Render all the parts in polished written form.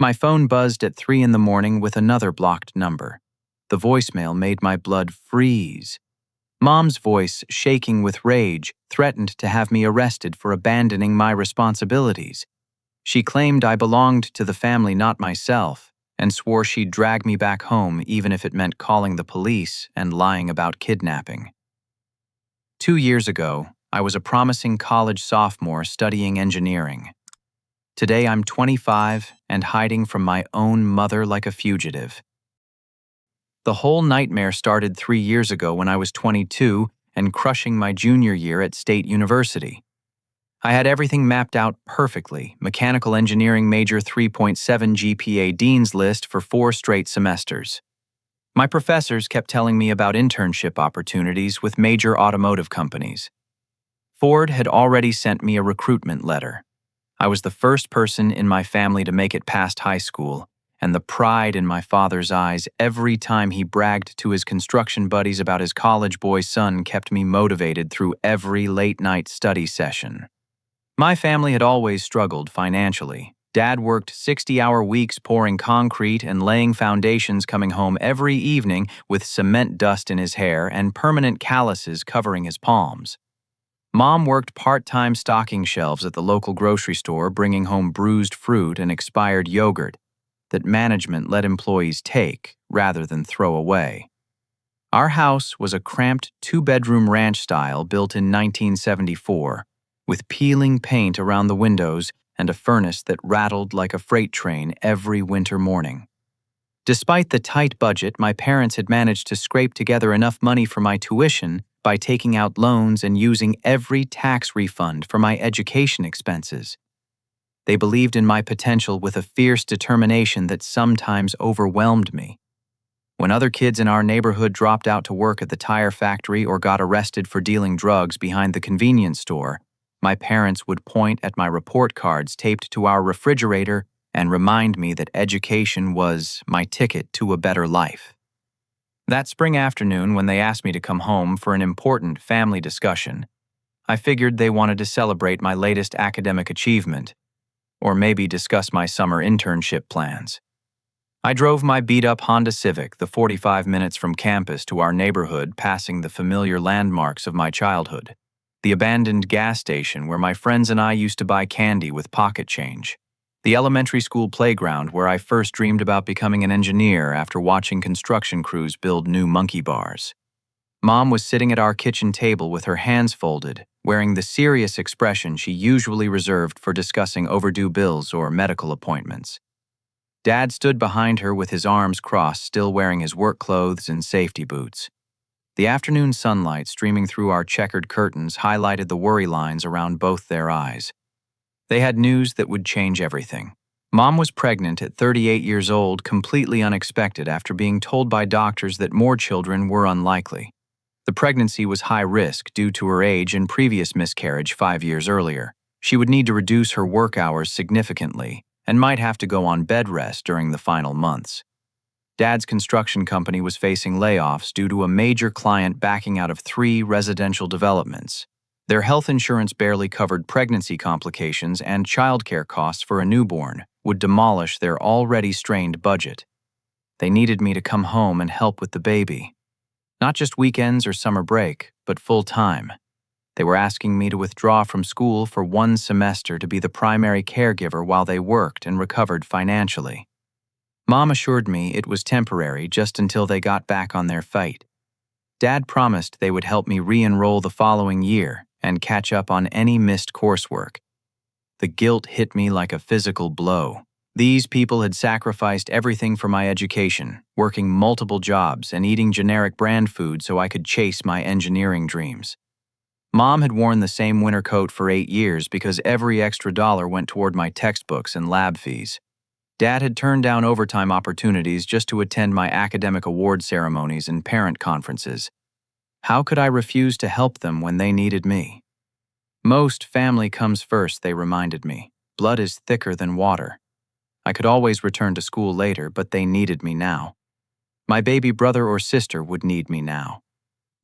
My phone buzzed at 3 in the morning with another blocked number. The voicemail made my blood freeze. Mom's voice, shaking with rage, threatened to have me arrested for abandoning my responsibilities. She claimed I belonged to the family, not myself, and swore she'd drag me back home even if it meant calling the police and lying about kidnapping. 2 years ago, I was a promising college sophomore studying engineering. Today I'm 25 and hiding from my own mother like a fugitive. The whole nightmare started 3 years ago when I was 22 and crushing my junior year at State University. I had everything mapped out perfectly: mechanical engineering major, 3.7 GPA, dean's list for 4 straight semesters. My professors kept telling me about internship opportunities with major automotive companies. Ford had already sent me a recruitment letter. I was the first person in my family to make it past high school, and the pride in my father's eyes every time he bragged to his construction buddies about his college boy son kept me motivated through every late-night study session. My family had always struggled financially. Dad worked 60-hour weeks pouring concrete and laying foundations, coming home every evening with cement dust in his hair and permanent calluses covering his palms. Mom worked part-time stocking shelves at the local grocery store, bringing home bruised fruit and expired yogurt that management let employees take rather than throw away. Our house was a cramped 2-bedroom ranch style built in 1974, with peeling paint around the windows and a furnace that rattled like a freight train every winter morning. Despite the tight budget, my parents had managed to scrape together enough money for my tuition by taking out loans and using every tax refund for my education expenses. They believed in my potential with a fierce determination that sometimes overwhelmed me. When other kids in our neighborhood dropped out to work at the tire factory or got arrested for dealing drugs behind the convenience store, my parents would point at my report cards taped to our refrigerator and remind me that education was my ticket to a better life. That spring afternoon, when they asked me to come home for an important family discussion, I figured they wanted to celebrate my latest academic achievement, or maybe discuss my summer internship plans. I drove my beat-up Honda Civic the 45 minutes from campus to our neighborhood, passing the familiar landmarks of my childhood. The abandoned gas station where my friends and I used to buy candy with pocket change. The elementary school playground where I first dreamed about becoming an engineer after watching construction crews build new monkey bars. Mom was sitting at our kitchen table with her hands folded, wearing the serious expression she usually reserved for discussing overdue bills or medical appointments. Dad stood behind her with his arms crossed, still wearing his work clothes and safety boots. The afternoon sunlight streaming through our checkered curtains highlighted the worry lines around both their eyes. They had news that would change everything. Mom was pregnant at 38 years old, completely unexpected after being told by doctors that more children were unlikely. The pregnancy was high risk due to her age and previous miscarriage 5 years earlier. She would need to reduce her work hours significantly and might have to go on bed rest during the final months. Dad's construction company was facing layoffs due to a major client backing out of 3 residential developments. Their health insurance barely covered pregnancy complications, and childcare costs for a newborn would demolish their already strained budget. They needed me to come home and help with the baby. Not just weekends or summer break, but full-time. They were asking me to withdraw from school for 1 semester to be the primary caregiver while they worked and recovered financially. Mom assured me it was temporary, just until they got back on their feet. Dad promised they would help me re-enroll the following year and catch up on any missed coursework. The guilt hit me like a physical blow. These people had sacrificed everything for my education, working multiple jobs and eating generic brand food so I could chase my engineering dreams. Mom had worn the same winter coat for 8 years because every extra dollar went toward my textbooks and lab fees. Dad had turned down overtime opportunities just to attend my academic award ceremonies and parent conferences. How could I refuse to help them when they needed me? Most family comes first, they reminded me. Blood is thicker than water. I could always return to school later, but they needed me now. My baby brother or sister would need me now.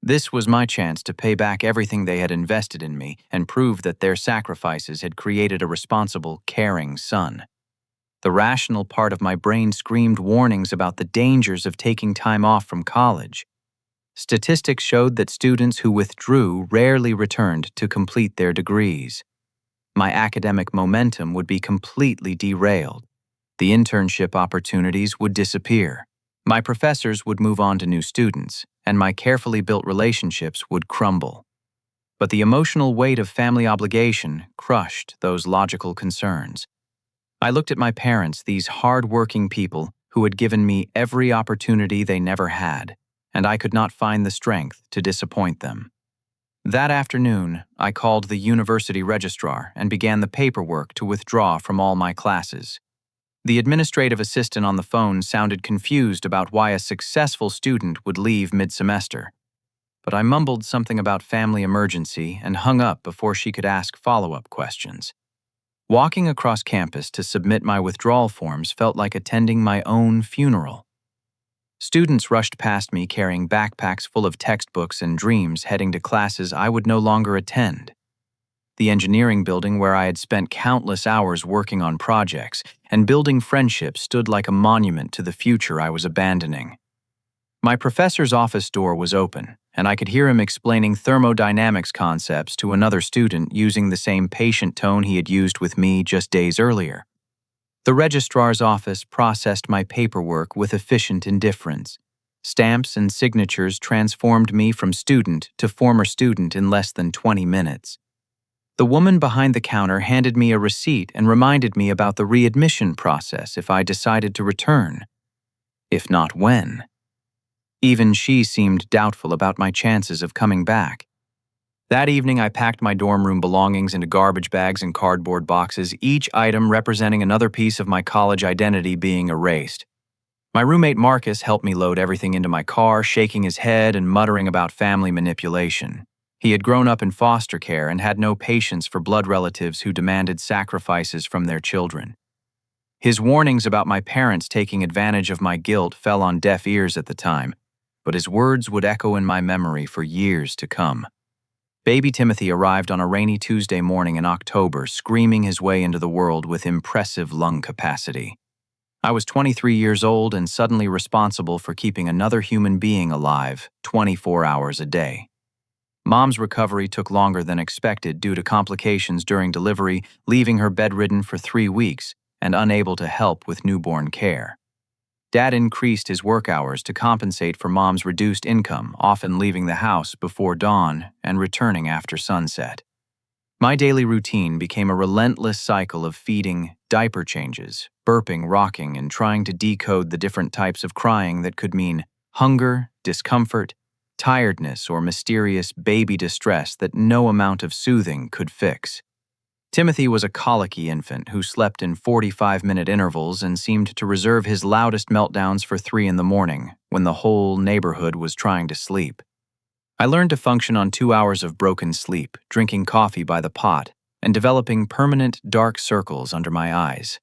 This was my chance to pay back everything they had invested in me and prove that their sacrifices had created a responsible, caring son. The rational part of my brain screamed warnings about the dangers of taking time off from college. Statistics showed that students who withdrew rarely returned to complete their degrees. My academic momentum would be completely derailed. The internship opportunities would disappear. My professors would move on to new students, and my carefully built relationships would crumble. But the emotional weight of family obligation crushed those logical concerns. I looked at my parents, these hard-working people who had given me every opportunity they never had, and I could not find the strength to disappoint them. That afternoon, I called the university registrar and began the paperwork to withdraw from all my classes. The administrative assistant on the phone sounded confused about why a successful student would leave mid-semester. But I mumbled something about family emergency and hung up before she could ask follow-up questions. Walking across campus to submit my withdrawal forms felt like attending my own funeral. Students rushed past me carrying backpacks full of textbooks and dreams heading to classes I would no longer attend. The engineering building where I had spent countless hours working on projects and building friendships stood like a monument to the future I was abandoning. My professor's office door was open, and I could hear him explaining thermodynamics concepts to another student using the same patient tone he had used with me just days earlier. The registrar's office processed my paperwork with efficient indifference. Stamps and signatures transformed me from student to former student in less than 20 minutes. The woman behind the counter handed me a receipt and reminded me about the readmission process if I decided to return. If not, when? Even she seemed doubtful about my chances of coming back. That evening, I packed my dorm room belongings into garbage bags and cardboard boxes, each item representing another piece of my college identity being erased. My roommate Marcus helped me load everything into my car, shaking his head and muttering about family manipulation. He had grown up in foster care and had no patience for blood relatives who demanded sacrifices from their children. His warnings about my parents taking advantage of my guilt fell on deaf ears at the time, but his words would echo in my memory for years to come. Baby Timothy arrived on a rainy Tuesday morning in October, screaming his way into the world with impressive lung capacity. I was 23 years old and suddenly responsible for keeping another human being alive 24 hours a day. Mom's recovery took longer than expected due to complications during delivery, leaving her bedridden for 3 weeks and unable to help with newborn care. Dad increased his work hours to compensate for Mom's reduced income, often leaving the house before dawn and returning after sunset. My daily routine became a relentless cycle of feeding, diaper changes, burping, rocking, and trying to decode the different types of crying that could mean hunger, discomfort, tiredness, or mysterious baby distress that no amount of soothing could fix. Timothy was a colicky infant who slept in 45-minute intervals and seemed to reserve his loudest meltdowns for 3 in the morning, when the whole neighborhood was trying to sleep. I learned to function on 2 hours of broken sleep, drinking coffee by the pot, and developing permanent dark circles under my eyes.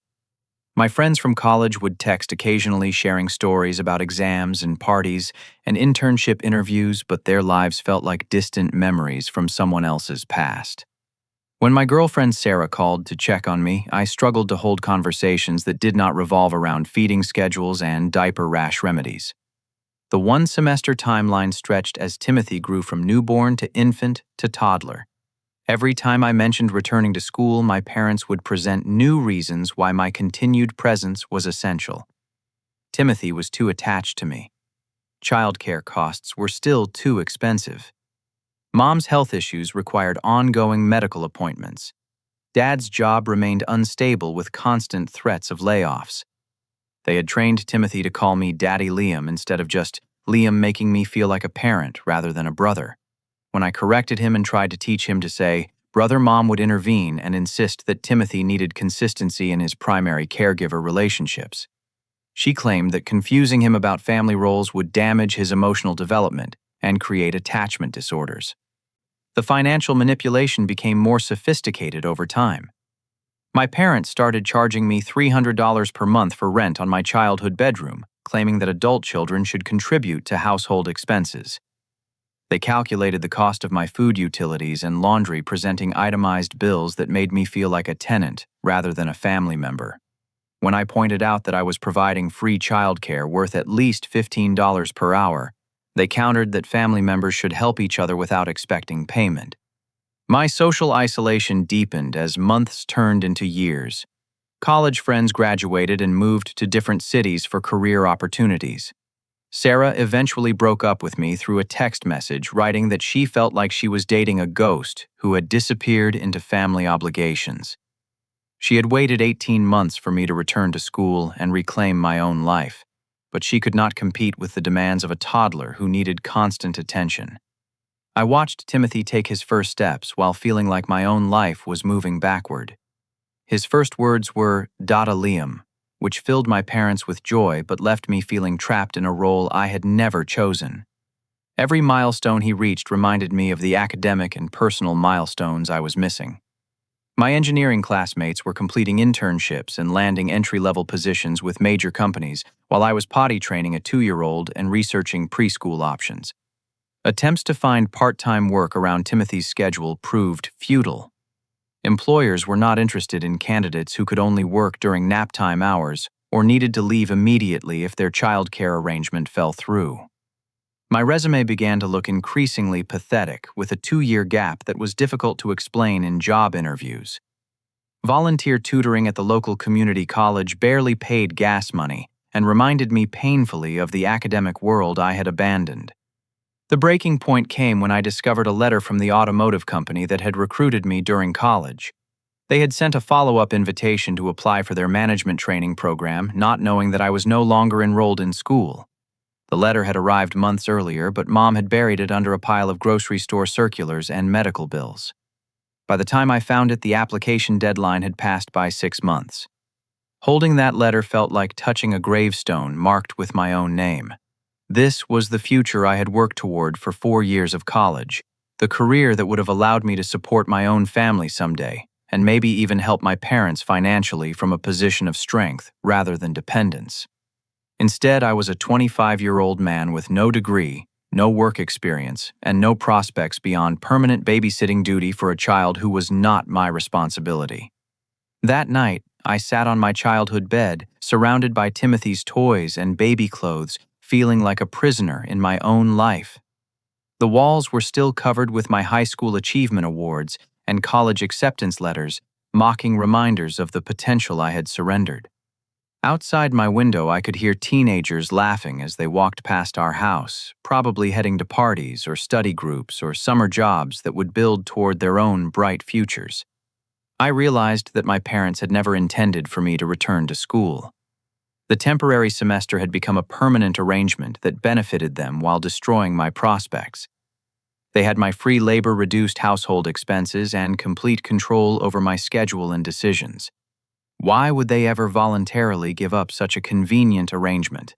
My friends from college would text occasionally, sharing stories about exams and parties and internship interviews, but their lives felt like distant memories from someone else's past. When my girlfriend Sarah called to check on me, I struggled to hold conversations that did not revolve around feeding schedules and diaper rash remedies. The 1-semester timeline stretched as Timothy grew from newborn to infant to toddler. Every time I mentioned returning to school, my parents would present new reasons why my continued presence was essential. Timothy was too attached to me. Childcare costs were still too expensive. Mom's health issues required ongoing medical appointments. Dad's job remained unstable with constant threats of layoffs. They had trained Timothy to call me Daddy Liam instead of just Liam, making me feel like a parent rather than a brother. When I corrected him and tried to teach him to say, Brother, Mom would intervene and insist that Timothy needed consistency in his primary caregiver relationships. She claimed that confusing him about family roles would damage his emotional development and create attachment disorders. The financial manipulation became more sophisticated over time. My parents started charging me $300 per month for rent on my childhood bedroom, claiming that adult children should contribute to household expenses. They calculated the cost of my food utilities and laundry, presenting itemized bills that made me feel like a tenant rather than a family member. When I pointed out that I was providing free childcare worth at least $15 per hour, they countered that family members should help each other without expecting payment. My social isolation deepened as months turned into years. College friends graduated and moved to different cities for career opportunities. Sarah eventually broke up with me through a text message writing that she felt like she was dating a ghost who had disappeared into family obligations. She had waited 18 months for me to return to school and reclaim my own life, but she could not compete with the demands of a toddler who needed constant attention. I watched Timothy take his first steps while feeling like my own life was moving backward. His first words were "Dada Liam," which filled my parents with joy but left me feeling trapped in a role I had never chosen. Every milestone he reached reminded me of the academic and personal milestones I was missing. My engineering classmates were completing internships and landing entry-level positions with major companies, while I was potty training a 2-year-old and researching preschool options. Attempts to find part-time work around Timothy's schedule proved futile. Employers were not interested in candidates who could only work during nap-time hours or needed to leave immediately if their childcare arrangement fell through. My resume began to look increasingly pathetic, with a 2-year gap that was difficult to explain in job interviews. Volunteer tutoring at the local community college barely paid gas money and reminded me painfully of the academic world I had abandoned. The breaking point came when I discovered a letter from the automotive company that had recruited me during college. They had sent a follow-up invitation to apply for their management training program, not knowing that I was no longer enrolled in school. The letter had arrived months earlier, but Mom had buried it under a pile of grocery store circulars and medical bills. By the time I found it, the application deadline had passed by 6 months. Holding that letter felt like touching a gravestone marked with my own name. This was the future I had worked toward for 4 years of college, the career that would have allowed me to support my own family someday, and maybe even help my parents financially from a position of strength rather than dependence. Instead, I was a 25-year-old man with no degree, no work experience, and no prospects beyond permanent babysitting duty for a child who was not my responsibility. That night, I sat on my childhood bed, surrounded by Timothy's toys and baby clothes, feeling like a prisoner in my own life. The walls were still covered with my high school achievement awards and college acceptance letters, mocking reminders of the potential I had surrendered. Outside my window, I could hear teenagers laughing as they walked past our house, probably heading to parties or study groups or summer jobs that would build toward their own bright futures. I realized that my parents had never intended for me to return to school. The temporary semester had become a permanent arrangement that benefited them while destroying my prospects. They had my free labor-reduced household expenses and complete control over my schedule and decisions. Why would they ever voluntarily give up such a convenient arrangement?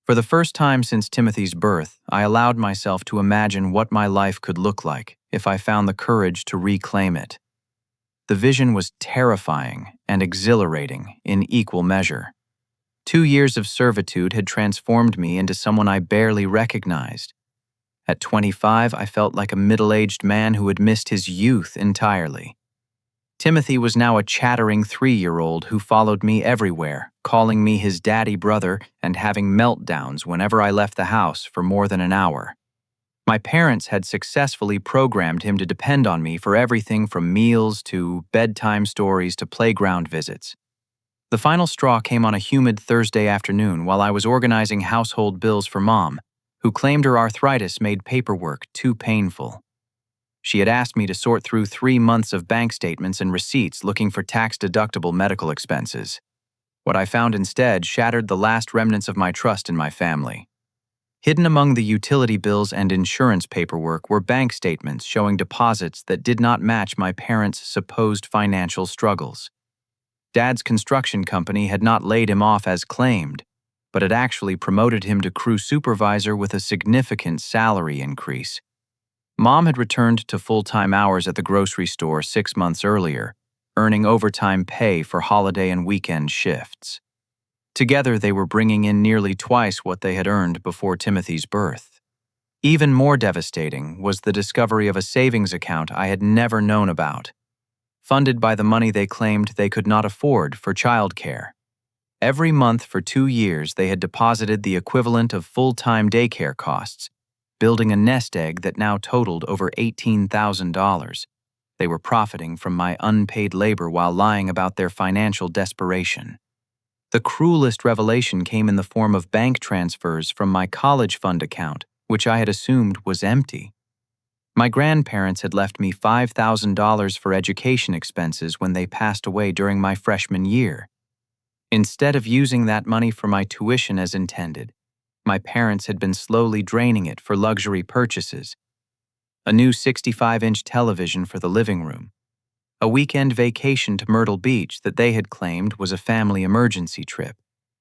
For the first time since Timothy's birth, I allowed myself to imagine what my life could look like if I found the courage to reclaim it. The vision was terrifying and exhilarating in equal measure. 2 years of servitude had transformed me into someone I barely recognized. At 25, I felt like a middle-aged man who had missed his youth entirely. Timothy was now a chattering 3-year-old who followed me everywhere, calling me his daddy brother and having meltdowns whenever I left the house for more than an hour. My parents had successfully programmed him to depend on me for everything from meals to bedtime stories to playground visits. The final straw came on a humid Thursday afternoon while I was organizing household bills for Mom, who claimed her arthritis made paperwork too painful. She had asked me to sort through 3 months of bank statements and receipts looking for tax-deductible medical expenses. What I found instead shattered the last remnants of my trust in my family. Hidden among the utility bills and insurance paperwork were bank statements showing deposits that did not match my parents' supposed financial struggles. Dad's construction company had not laid him off as claimed, but had actually promoted him to crew supervisor with a significant salary increase. Mom had returned to full-time hours at the grocery store 6 months earlier, earning overtime pay for holiday and weekend shifts. Together, they were bringing in nearly twice what they had earned before Timothy's birth. Even more devastating was the discovery of a savings account I had never known about, funded by the money they claimed they could not afford for childcare. Every month for 2 years, they had deposited the equivalent of full-time daycare costs, building a nest egg that now totaled over $18,000. They were profiting from my unpaid labor while lying about their financial desperation. The cruelest revelation came in the form of bank transfers from my college fund account, which I had assumed was empty. My grandparents had left me $5,000 for education expenses when they passed away during my freshman year. Instead of using that money for my tuition as intended, my parents had been slowly draining it for luxury purchases. A new 65-inch television for the living room, a weekend vacation to Myrtle Beach that they had claimed was a family emergency trip,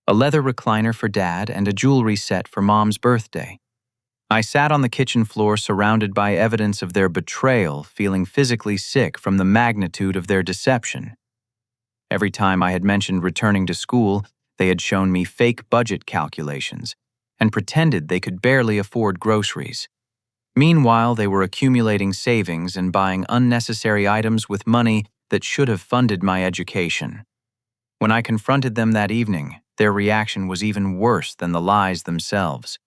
a leather recliner for Dad, and a jewelry set for Mom's birthday. I sat on the kitchen floor surrounded by evidence of their betrayal, feeling physically sick from the magnitude of their deception. Every time I had mentioned returning to school, they had shown me fake budget calculations and pretended they could barely afford groceries. Meanwhile, they were accumulating savings and buying unnecessary items with money that should have funded my education. When I confronted them that evening, their reaction was even worse than the lies themselves.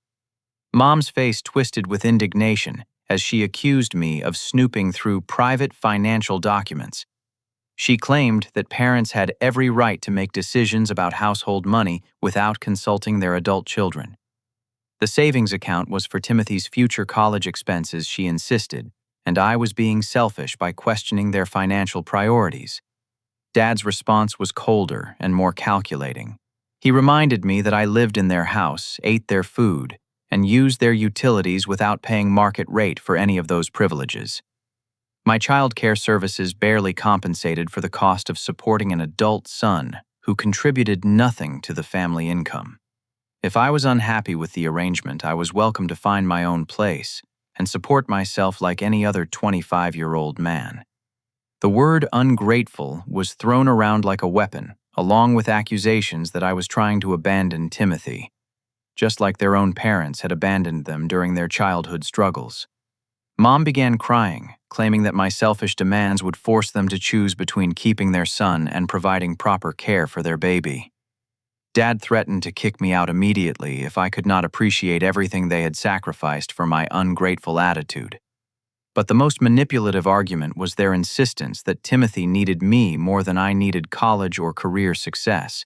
Mom's face twisted with indignation as she accused me of snooping through private financial documents. She claimed that parents had every right to make decisions about household money without consulting their adult children. The savings account was for Timothy's future college expenses, she insisted, and I was being selfish by questioning their financial priorities. Dad's response was colder and more calculating. He reminded me that I lived in their house, ate their food, and used their utilities without paying market rate for any of those privileges. My child care services barely compensated for the cost of supporting an adult son who contributed nothing to the family income. If I was unhappy with the arrangement, I was welcome to find my own place and support myself like any other 25-year-old man. The word ungrateful was thrown around like a weapon, along with accusations that I was trying to abandon Timothy, just like their own parents had abandoned them during their childhood struggles. Mom began crying, claiming that my selfish demands would force them to choose between keeping their son and providing proper care for their baby. Dad threatened to kick me out immediately if I could not appreciate everything they had sacrificed for my ungrateful attitude. But the most manipulative argument was their insistence that Timothy needed me more than I needed college or career success.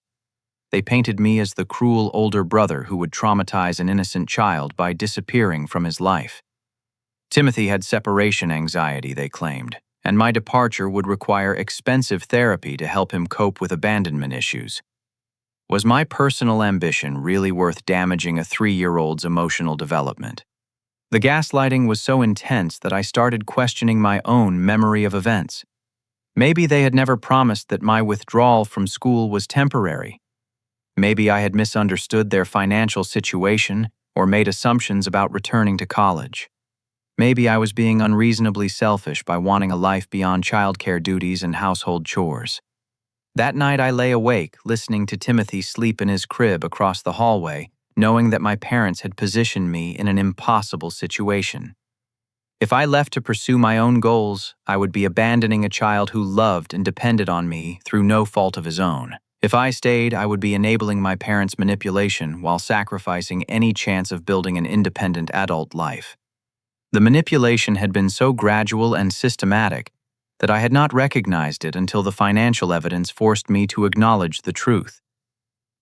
They painted me as the cruel older brother who would traumatize an innocent child by disappearing from his life. Timothy had separation anxiety, they claimed, and my departure would require expensive therapy to help him cope with abandonment issues. Was my personal ambition really worth damaging a 3-year-old's emotional development? The gaslighting was so intense that I started questioning my own memory of events. Maybe they had never promised that my withdrawal from school was temporary. Maybe I had misunderstood their financial situation or made assumptions about returning to college. Maybe I was being unreasonably selfish by wanting a life beyond childcare duties and household chores. That night I lay awake, listening to Timothy sleep in his crib across the hallway, knowing that my parents had positioned me in an impossible situation. If I left to pursue my own goals, I would be abandoning a child who loved and depended on me through no fault of his own. If I stayed, I would be enabling my parents' manipulation while sacrificing any chance of building an independent adult life. The manipulation had been so gradual and systematic that I had not recognized it until the financial evidence forced me to acknowledge the truth.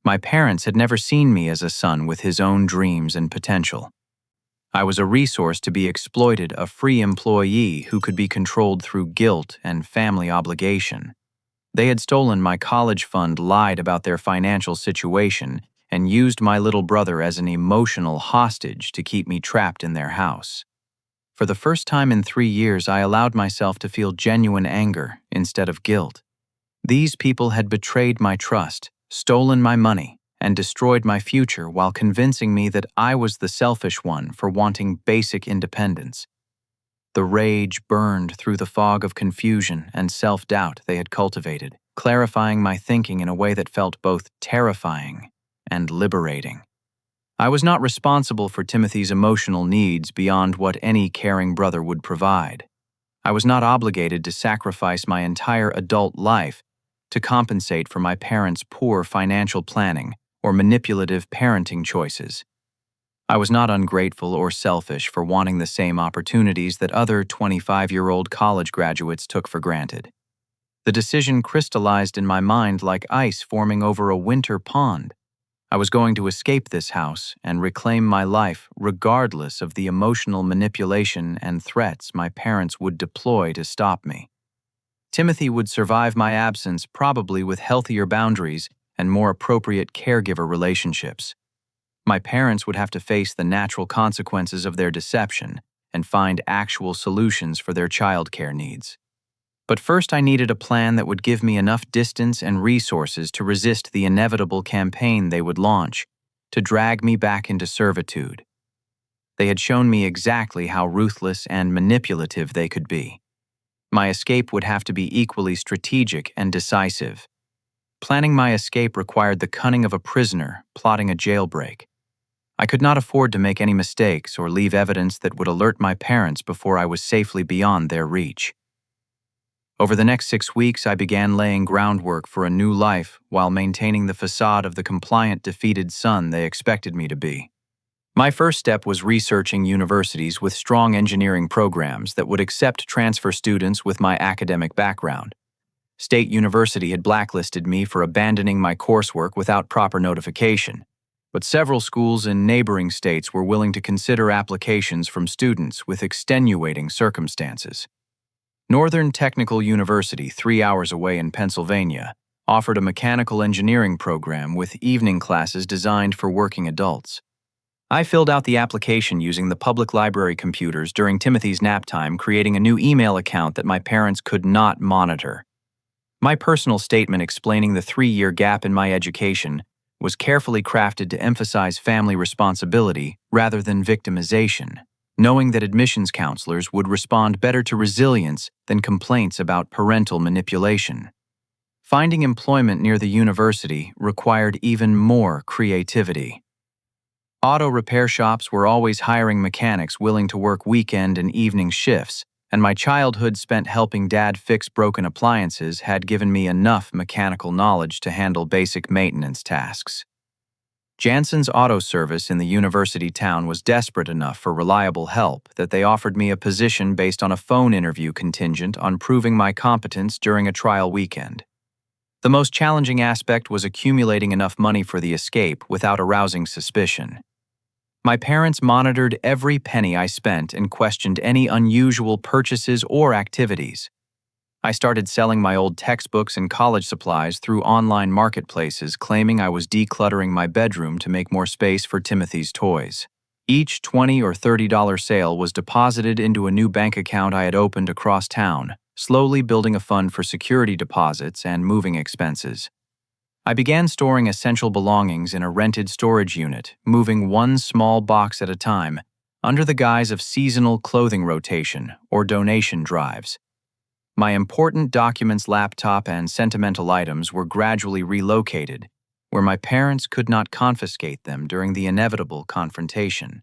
My parents had never seen me as a son with his own dreams and potential. I was a resource to be exploited, a free employee who could be controlled through guilt and family obligation. They had stolen my college fund, lied about their financial situation, and used my little brother as an emotional hostage to keep me trapped in their house. For the first time in 3 years, I allowed myself to feel genuine anger instead of guilt. These people had betrayed my trust, stolen my money, and destroyed my future while convincing me that I was the selfish one for wanting basic independence. The rage burned through the fog of confusion and self-doubt they had cultivated, clarifying my thinking in a way that felt both terrifying and liberating. I was not responsible for Timothy's emotional needs beyond what any caring brother would provide. I was not obligated to sacrifice my entire adult life to compensate for my parents' poor financial planning or manipulative parenting choices. I was not ungrateful or selfish for wanting the same opportunities that other 25-year-old college graduates took for granted. The decision crystallized in my mind like ice forming over a winter pond. I was going to escape this house and reclaim my life regardless of the emotional manipulation and threats my parents would deploy to stop me. Timothy would survive my absence, probably with healthier boundaries and more appropriate caregiver relationships. My parents would have to face the natural consequences of their deception and find actual solutions for their childcare needs. But first, I needed a plan that would give me enough distance and resources to resist the inevitable campaign they would launch, to drag me back into servitude. They had shown me exactly how ruthless and manipulative they could be. My escape would have to be equally strategic and decisive. Planning my escape required the cunning of a prisoner plotting a jailbreak. I could not afford to make any mistakes or leave evidence that would alert my parents before I was safely beyond their reach. Over the next 6 weeks, I began laying groundwork for a new life while maintaining the facade of the compliant, defeated son they expected me to be. My first step was researching universities with strong engineering programs that would accept transfer students with my academic background. State University had blacklisted me for abandoning my coursework without proper notification, but several schools in neighboring states were willing to consider applications from students with extenuating circumstances. Northern Technical University, 3 hours away in Pennsylvania, offered a mechanical engineering program with evening classes designed for working adults. I filled out the application using the public library computers during Timothy's nap time, creating a new email account that my parents could not monitor. My personal statement explaining the 3-year gap in my education was carefully crafted to emphasize family responsibility rather than victimization, knowing that admissions counselors would respond better to resilience than complaints about parental manipulation. Finding employment near the university required even more creativity. Auto repair shops were always hiring mechanics willing to work weekend and evening shifts, and my childhood spent helping Dad fix broken appliances had given me enough mechanical knowledge to handle basic maintenance tasks. Jansen's Auto Service in the university town was desperate enough for reliable help that they offered me a position based on a phone interview contingent on proving my competence during a trial weekend. The most challenging aspect was accumulating enough money for the escape without arousing suspicion. My parents monitored every penny I spent and questioned any unusual purchases or activities. I started selling my old textbooks and college supplies through online marketplaces, claiming I was decluttering my bedroom to make more space for Timothy's toys. Each $20 or $30 sale was deposited into a new bank account I had opened across town, slowly building a fund for security deposits and moving expenses. I began storing essential belongings in a rented storage unit, moving one small box at a time, under the guise of seasonal clothing rotation or donation drives. My important documents, laptop, and sentimental items were gradually relocated, where my parents could not confiscate them during the inevitable confrontation.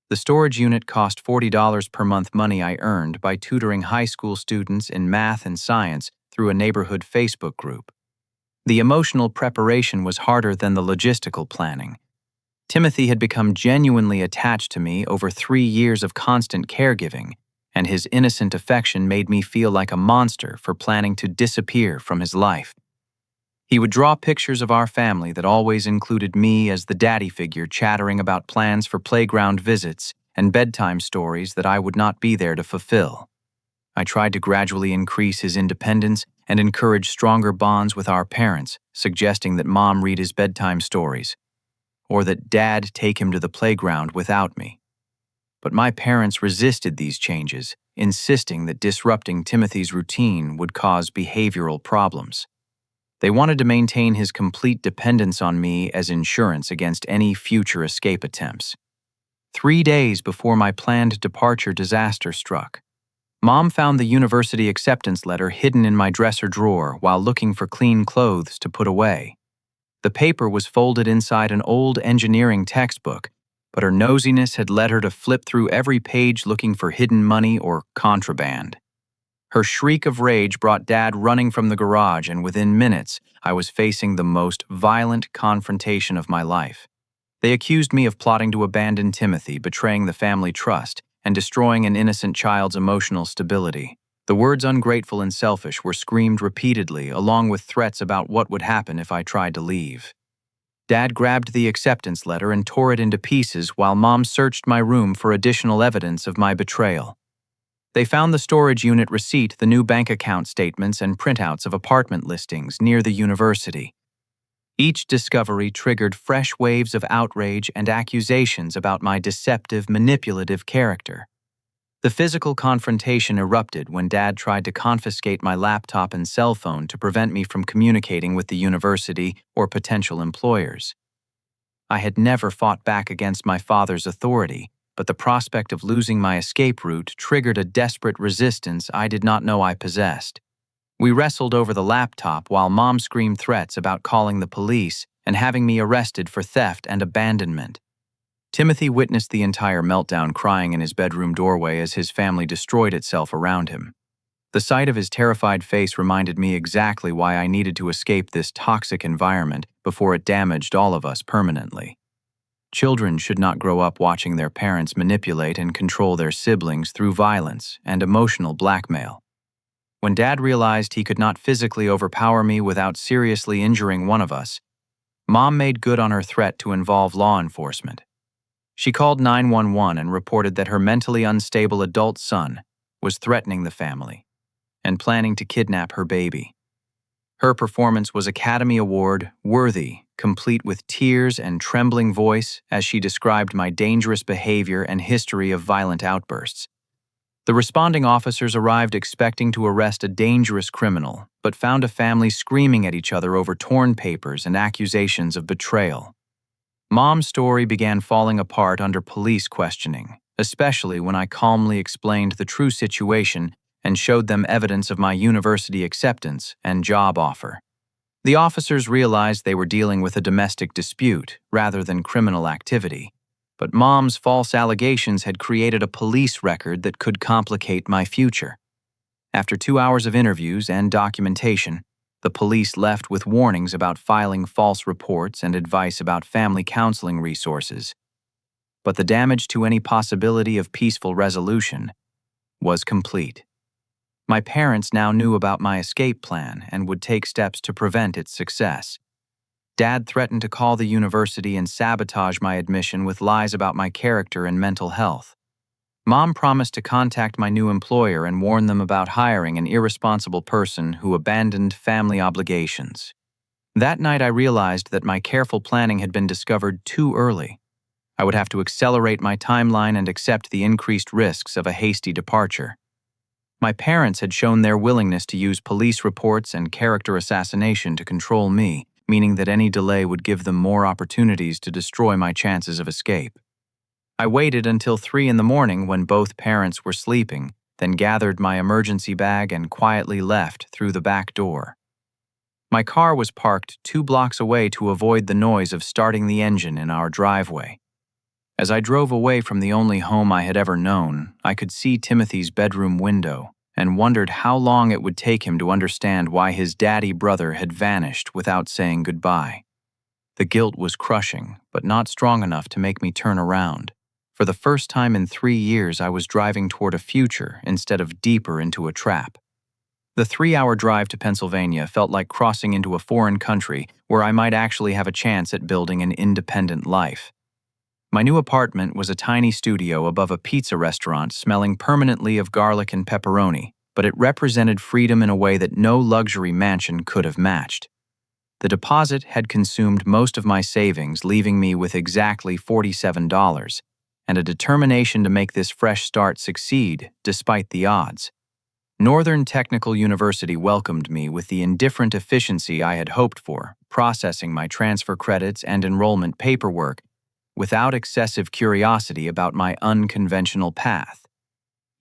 The storage unit cost $40 per month, money I earned by tutoring high school students in math and science through a neighborhood Facebook group. The emotional preparation was harder than the logistical planning. Timothy had become genuinely attached to me over 3 years of constant caregiving, and his innocent affection made me feel like a monster for planning to disappear from his life. He would draw pictures of our family that always included me as the daddy figure, chattering about plans for playground visits and bedtime stories that I would not be there to fulfill. I tried to gradually increase his independence and encourage stronger bonds with our parents, suggesting that Mom read his bedtime stories, or that Dad take him to the playground without me. But my parents resisted these changes, insisting that disrupting Timothy's routine would cause behavioral problems. They wanted to maintain his complete dependence on me as insurance against any future escape attempts. 3 days before my planned departure, disaster struck. Mom found the university acceptance letter hidden in my dresser drawer while looking for clean clothes to put away. The paper was folded inside an old engineering textbook, but her nosiness had led her to flip through every page looking for hidden money or contraband. Her shriek of rage brought Dad running from the garage, and within minutes, I was facing the most violent confrontation of my life. They accused me of plotting to abandon Timothy, betraying the family trust, and destroying an innocent child's emotional stability. The words ungrateful and selfish were screamed repeatedly, along with threats about what would happen if I tried to leave. Dad grabbed the acceptance letter and tore it into pieces while Mom searched my room for additional evidence of my betrayal. They found the storage unit receipt, the new bank account statements, and printouts of apartment listings near the university. Each discovery triggered fresh waves of outrage and accusations about my deceptive, manipulative character. The physical confrontation erupted when Dad tried to confiscate my laptop and cell phone to prevent me from communicating with the university or potential employers. I had never fought back against my father's authority, but the prospect of losing my escape route triggered a desperate resistance I did not know I possessed. We wrestled over the laptop while Mom screamed threats about calling the police and having me arrested for theft and abandonment. Timothy witnessed the entire meltdown, crying in his bedroom doorway as his family destroyed itself around him. The sight of his terrified face reminded me exactly why I needed to escape this toxic environment before it damaged all of us permanently. Children should not grow up watching their parents manipulate and control their siblings through violence and emotional blackmail. When Dad realized he could not physically overpower me without seriously injuring one of us, Mom made good on her threat to involve law enforcement. She called 911 and reported that her mentally unstable adult son was threatening the family and planning to kidnap her baby. Her performance was Academy Award worthy, complete with tears and trembling voice as she described my dangerous behavior and history of violent outbursts. The responding officers arrived expecting to arrest a dangerous criminal, but found a family screaming at each other over torn papers and accusations of betrayal. Mom's story began falling apart under police questioning, especially when I calmly explained the true situation and showed them evidence of my university acceptance and job offer. The officers realized they were dealing with a domestic dispute rather than criminal activity, but Mom's false allegations had created a police record that could complicate my future. After 2 hours of interviews and documentation, the police left with warnings about filing false reports and advice about family counseling resources. But the damage to any possibility of peaceful resolution was complete. My parents now knew about my escape plan and would take steps to prevent its success. Dad threatened to call the university and sabotage my admission with lies about my character and mental health. Mom promised to contact my new employer and warn them about hiring an irresponsible person who abandoned family obligations. That night I realized that my careful planning had been discovered too early. I would have to accelerate my timeline and accept the increased risks of a hasty departure. My parents had shown their willingness to use police reports and character assassination to control me, meaning that any delay would give them more opportunities to destroy my chances of escape. I waited until 3 in the morning when both parents were sleeping, then gathered my emergency bag and quietly left through the back door. My car was parked 2 blocks away to avoid the noise of starting the engine in our driveway. As I drove away from the only home I had ever known, I could see Timothy's bedroom window and wondered how long it would take him to understand why his daddy brother had vanished without saying goodbye. The guilt was crushing, but not strong enough to make me turn around. For the first time in 3 years, I was driving toward a future instead of deeper into a trap. The 3-hour drive to Pennsylvania felt like crossing into a foreign country where I might actually have a chance at building an independent life. My new apartment was a tiny studio above a pizza restaurant smelling permanently of garlic and pepperoni, but it represented freedom in a way that no luxury mansion could have matched. The deposit had consumed most of my savings, leaving me with exactly $47, and a determination to make this fresh start succeed despite the odds. Northern Technical University welcomed me with the indifferent efficiency I had hoped for, processing my transfer credits and enrollment paperwork without excessive curiosity about my unconventional path.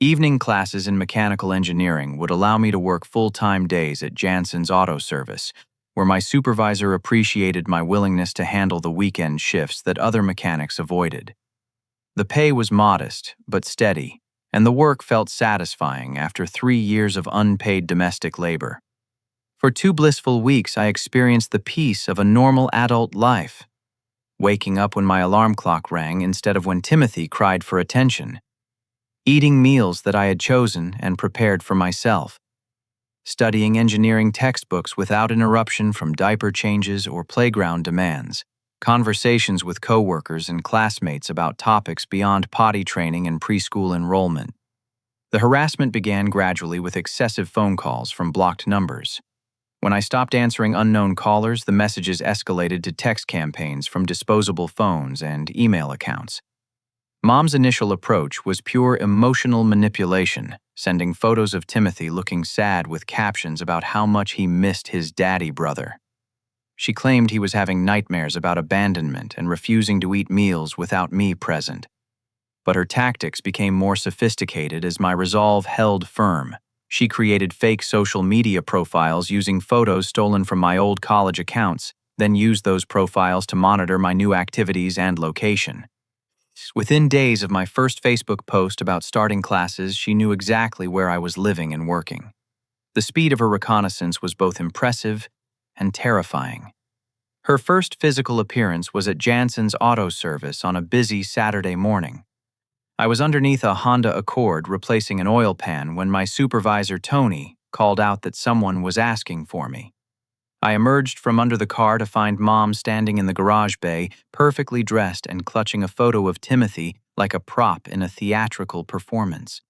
Evening classes in mechanical engineering would allow me to work full-time days at Jansen's Auto Service, where my supervisor appreciated my willingness to handle the weekend shifts that other mechanics avoided. The pay was modest, but steady, and the work felt satisfying after 3 years of unpaid domestic labor. For 2 blissful weeks, I experienced the peace of a normal adult life, waking up when my alarm clock rang instead of when Timothy cried for attention, eating meals that I had chosen and prepared for myself, studying engineering textbooks without interruption from diaper changes or playground demands, conversations with coworkers and classmates about topics beyond potty training and preschool enrollment. The harassment began gradually with excessive phone calls from blocked numbers. When I stopped answering unknown callers, the messages escalated to text campaigns from disposable phones and email accounts. Mom's initial approach was pure emotional manipulation, sending photos of Timothy looking sad with captions about how much he missed his daddy brother. She claimed he was having nightmares about abandonment and refusing to eat meals without me present. But her tactics became more sophisticated as my resolve held firm. She created fake social media profiles using photos stolen from my old college accounts, then used those profiles to monitor my new activities and location. Within days of my first Facebook post about starting classes, she knew exactly where I was living and working. The speed of her reconnaissance was both impressive and terrifying. Her first physical appearance was at Jansen's Auto Service on a busy Saturday morning. I was underneath a Honda Accord replacing an oil pan when my supervisor, Tony, called out that someone was asking for me. I emerged from under the car to find Mom standing in the garage bay, perfectly dressed and clutching a photo of Timothy like a prop in a theatrical performance.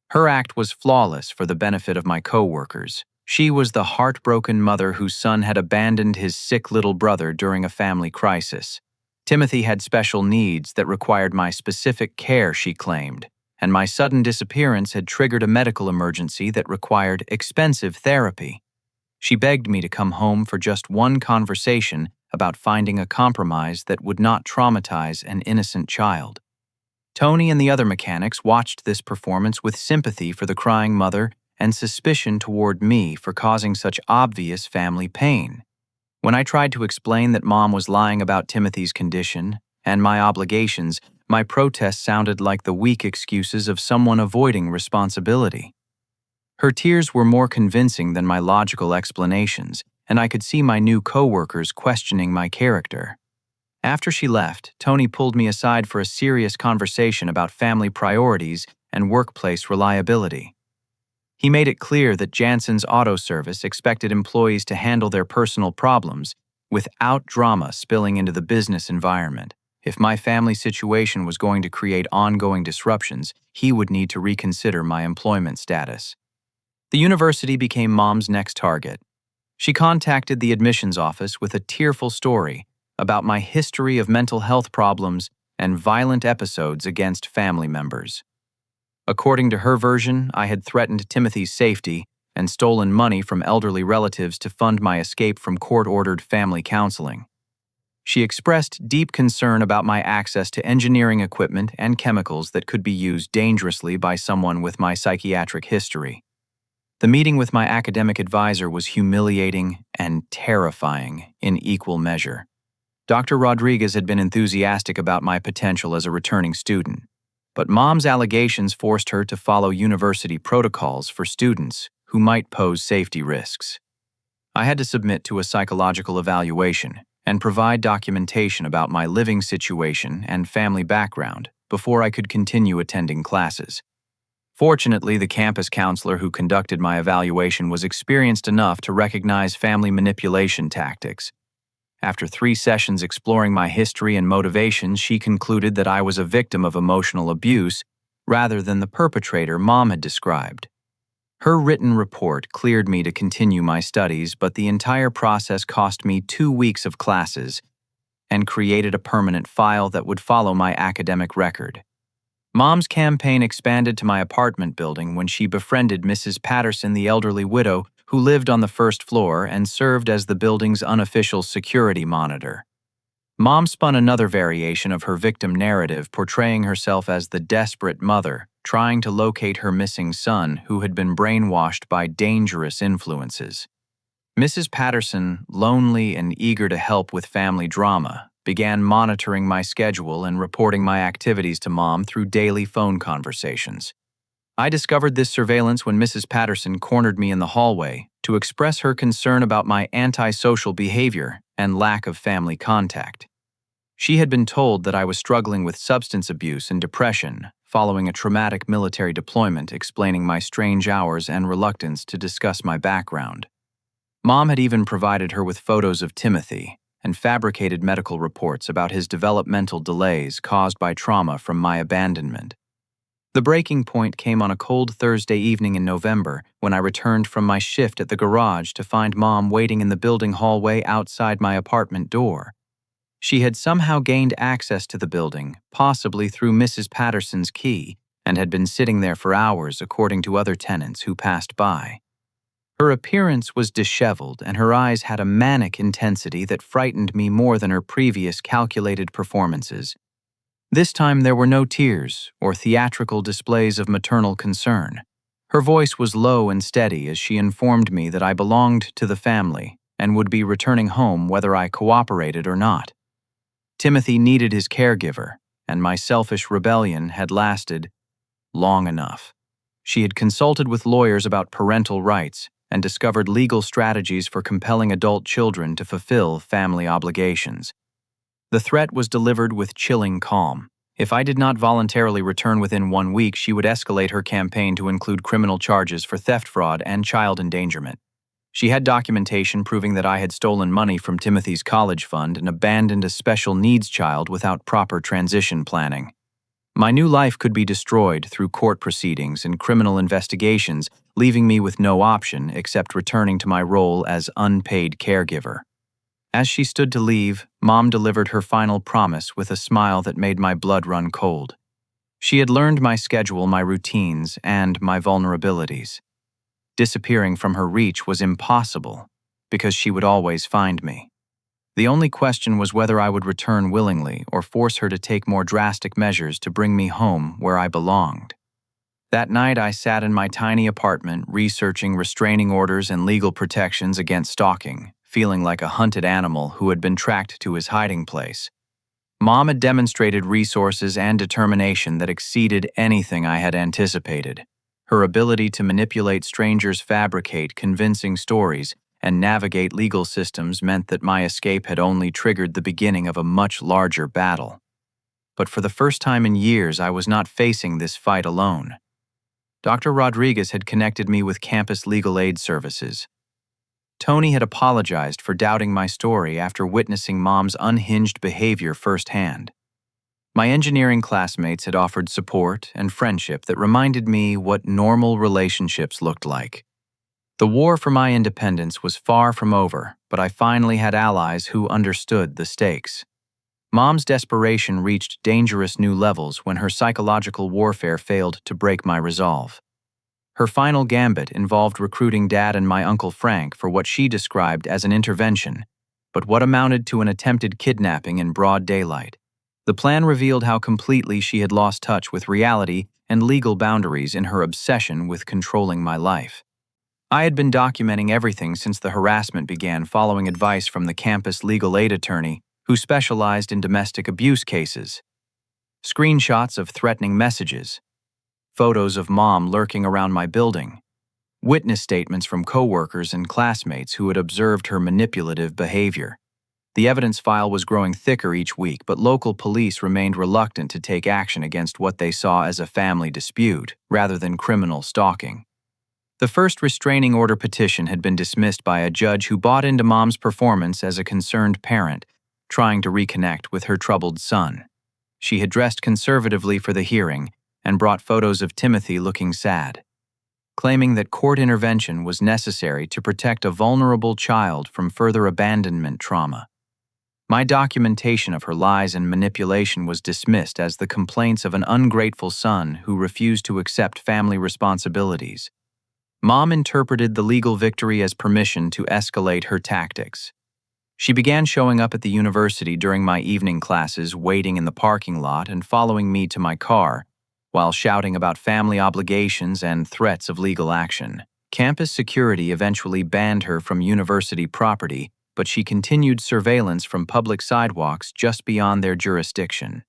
Her act was flawless for the benefit of my coworkers. She was the heartbroken mother whose son had abandoned his sick little brother during a family crisis. Timothy had special needs that required my specific care, she claimed, and my sudden disappearance had triggered a medical emergency that required expensive therapy. She begged me to come home for just one conversation about finding a compromise that would not traumatize an innocent child. Tony and the other mechanics watched this performance with sympathy for the crying mother and suspicion toward me for causing such obvious family pain. When I tried to explain that Mom was lying about Timothy's condition and my obligations, my protest sounded like the weak excuses of someone avoiding responsibility. Her tears were more convincing than my logical explanations, and I could see my new coworkers questioning my character. After she left, Tony pulled me aside for a serious conversation about family priorities and workplace reliability. He made it clear that Jansen's Auto Service expected employees to handle their personal problems without drama spilling into the business environment. If my family situation was going to create ongoing disruptions, he would need to reconsider my employment status. The university became Mom's next target. She contacted the admissions office with a tearful story about my history of mental health problems and violent episodes against family members. According to her version, I had threatened Timothy's safety and stolen money from elderly relatives to fund my escape from court-ordered family counseling. She expressed deep concern about my access to engineering equipment and chemicals that could be used dangerously by someone with my psychiatric history. The meeting with my academic advisor was humiliating and terrifying in equal measure. Dr. Rodriguez had been enthusiastic about my potential as a returning student, but Mom's allegations forced her to follow university protocols for students who might pose safety risks. I had to submit to a psychological evaluation and provide documentation about my living situation and family background before I could continue attending classes. Fortunately, the campus counselor who conducted my evaluation was experienced enough to recognize family manipulation tactics. After 3 sessions exploring my history and motivations, she concluded that I was a victim of emotional abuse rather than the perpetrator Mom had described. Her written report cleared me to continue my studies, but the entire process cost me 2 weeks of classes and created a permanent file that would follow my academic record. Mom's campaign expanded to my apartment building when she befriended Mrs. Patterson, the elderly widow who lived on the first floor and served as the building's unofficial security monitor. Mom spun another variation of her victim narrative, portraying herself as the desperate mother, trying to locate her missing son who had been brainwashed by dangerous influences. Mrs. Patterson, lonely and eager to help with family drama, began monitoring my schedule and reporting my activities to Mom through daily phone conversations. I discovered this surveillance when Mrs. Patterson cornered me in the hallway to express her concern about my antisocial behavior and lack of family contact. She had been told that I was struggling with substance abuse and depression following a traumatic military deployment, explaining my strange hours and reluctance to discuss my background. Mom had even provided her with photos of Timothy and fabricated medical reports about his developmental delays caused by trauma from my abandonment. The breaking point came on a cold Thursday evening in November when I returned from my shift at the garage to find Mom waiting in the building hallway outside my apartment door. She had somehow gained access to the building, possibly through Mrs. Patterson's key, and had been sitting there for hours according to other tenants who passed by. Her appearance was disheveled, and her eyes had a manic intensity that frightened me more than her previous calculated performances. This time there were no tears or theatrical displays of maternal concern. Her voice was low and steady as she informed me that I belonged to the family and would be returning home whether I cooperated or not. Timothy needed his caregiver, and my selfish rebellion had lasted long enough. She had consulted with lawyers about parental rights and discovered legal strategies for compelling adult children to fulfill family obligations. The threat was delivered with chilling calm. If I did not voluntarily return within 1 week, she would escalate her campaign to include criminal charges for theft, fraud, and child endangerment. She had documentation proving that I had stolen money from Timothy's college fund and abandoned a special needs child without proper transition planning. My new life could be destroyed through court proceedings and criminal investigations, leaving me with no option except returning to my role as unpaid caregiver. As she stood to leave, Mom delivered her final promise with a smile that made my blood run cold. She had learned my schedule, my routines, and my vulnerabilities. Disappearing from her reach was impossible, because she would always find me. The only question was whether I would return willingly or force her to take more drastic measures to bring me home where I belonged. That night I sat in my tiny apartment researching restraining orders and legal protections against stalking, feeling like a hunted animal who had been tracked to his hiding place. Mom had demonstrated resources and determination that exceeded anything I had anticipated. Her ability to manipulate strangers, fabricate convincing stories, and navigate legal systems meant that my escape had only triggered the beginning of a much larger battle. But for the first time in years, I was not facing this fight alone. Dr. Rodriguez had connected me with campus legal aid services. Tony had apologized for doubting my story after witnessing Mom's unhinged behavior firsthand. My engineering classmates had offered support and friendship that reminded me what normal relationships looked like. The war for my independence was far from over, but I finally had allies who understood the stakes. Mom's desperation reached dangerous new levels when her psychological warfare failed to break my resolve. Her final gambit involved recruiting Dad and my Uncle Frank for what she described as an intervention, but what amounted to an attempted kidnapping in broad daylight. The plan revealed how completely she had lost touch with reality and legal boundaries in her obsession with controlling my life. I had been documenting everything since the harassment began, following advice from the campus legal aid attorney who specialized in domestic abuse cases. Screenshots of threatening messages, photos of Mom lurking around my building, witness statements from coworkers and classmates who had observed her manipulative behavior. The evidence file was growing thicker each week, but local police remained reluctant to take action against what they saw as a family dispute rather than criminal stalking. The first restraining order petition had been dismissed by a judge who bought into Mom's performance as a concerned parent, trying to reconnect with her troubled son. She had dressed conservatively for the hearing and brought photos of Timothy looking sad, claiming that court intervention was necessary to protect a vulnerable child from further abandonment trauma. My documentation of her lies and manipulation was dismissed as the complaints of an ungrateful son who refused to accept family responsibilities. Mom interpreted the legal victory as permission to escalate her tactics. She began showing up at the university during my evening classes, waiting in the parking lot and following me to my car, while shouting about family obligations and threats of legal action. Campus security eventually banned her from university property, but she continued surveillance from public sidewalks just beyond their jurisdiction.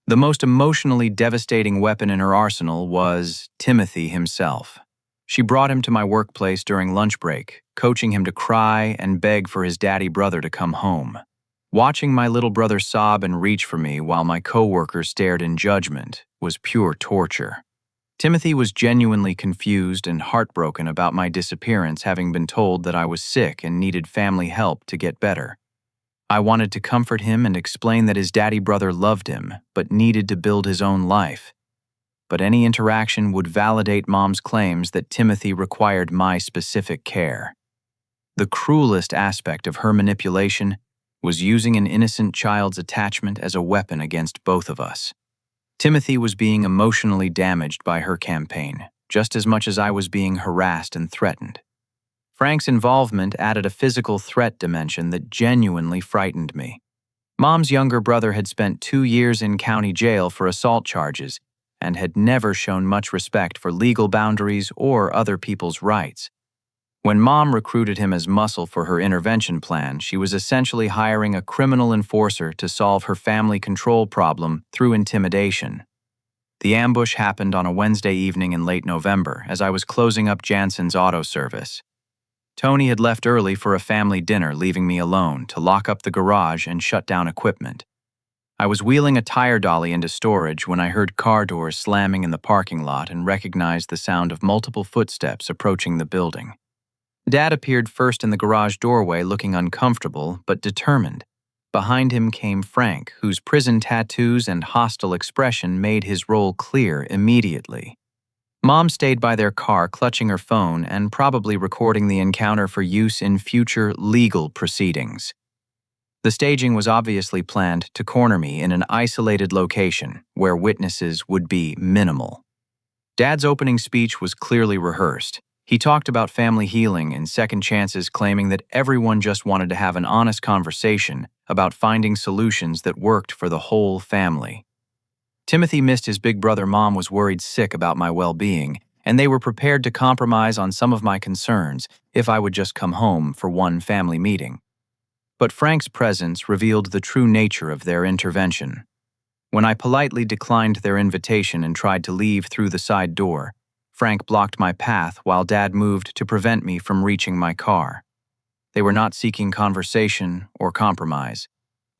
The most emotionally devastating weapon in her arsenal was Timothy himself. She brought him to my workplace during lunch break, coaching him to cry and beg for his daddy brother to come home. Watching my little brother sob and reach for me while my coworker stared in judgment was pure torture. Timothy was genuinely confused and heartbroken about my disappearance, having been told that I was sick and needed family help to get better. I wanted to comfort him and explain that his daddy brother loved him but needed to build his own life. But any interaction would validate Mom's claims that Timothy required my specific care. The cruelest aspect of her manipulation was using an innocent child's attachment as a weapon against both of us. Timothy was being emotionally damaged by her campaign, just as much as I was being harassed and threatened. Frank's involvement added a physical threat dimension that genuinely frightened me. Mom's younger brother had spent 2 years in county jail for assault charges and had never shown much respect for legal boundaries or other people's rights. When Mom recruited him as muscle for her intervention plan, she was essentially hiring a criminal enforcer to solve her family control problem through intimidation. The ambush happened on a Wednesday evening in late November as I was closing up Jansen's auto service. Tony had left early for a family dinner, leaving me alone to lock up the garage and shut down equipment. I was wheeling a tire dolly into storage when I heard car doors slamming in the parking lot and recognized the sound of multiple footsteps approaching the building. Dad appeared first in the garage doorway, looking uncomfortable but determined. Behind him came Frank, whose prison tattoos and hostile expression made his role clear immediately. Mom stayed by their car, clutching her phone and probably recording the encounter for use in future legal proceedings. The staging was obviously planned to corner me in an isolated location where witnesses would be minimal. Dad's opening speech was clearly rehearsed. He talked about family healing and second chances, claiming that everyone just wanted to have an honest conversation about finding solutions that worked for the whole family. Timothy missed his big brother. Mom was worried sick about my well-being, and they were prepared to compromise on some of my concerns if I would just come home for one family meeting. But Frank's presence revealed the true nature of their intervention. When I politely declined their invitation and tried to leave through the side door, Frank blocked my path while Dad moved to prevent me from reaching my car. They were not seeking conversation or compromise.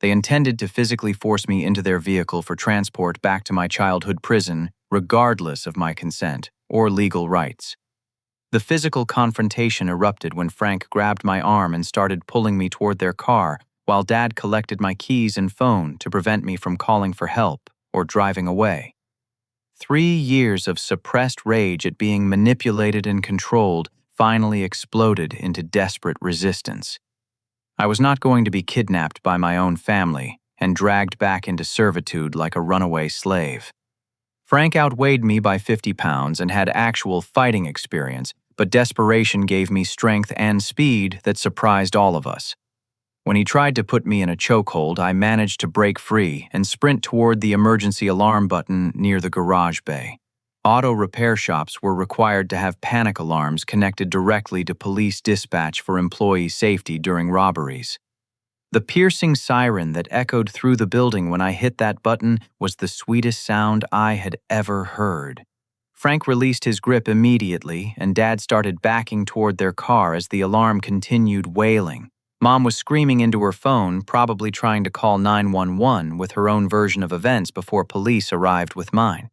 They intended to physically force me into their vehicle for transport back to my childhood prison, regardless of my consent or legal rights. The physical confrontation erupted when Frank grabbed my arm and started pulling me toward their car, while Dad collected my keys and phone to prevent me from calling for help or driving away. 3 years of suppressed rage at being manipulated and controlled finally exploded into desperate resistance. I was not going to be kidnapped by my own family and dragged back into servitude like a runaway slave. Frank outweighed me by 50 pounds and had actual fighting experience, but desperation gave me strength and speed that surprised all of us. When he tried to put me in a chokehold, I managed to break free and sprint toward the emergency alarm button near the garage bay. Auto repair shops were required to have panic alarms connected directly to police dispatch for employee safety during robberies. The piercing siren that echoed through the building when I hit that button was the sweetest sound I had ever heard. Frank released his grip immediately, and Dad started backing toward their car as the alarm continued wailing. Mom was screaming into her phone, probably trying to call 911 with her own version of events before police arrived with mine.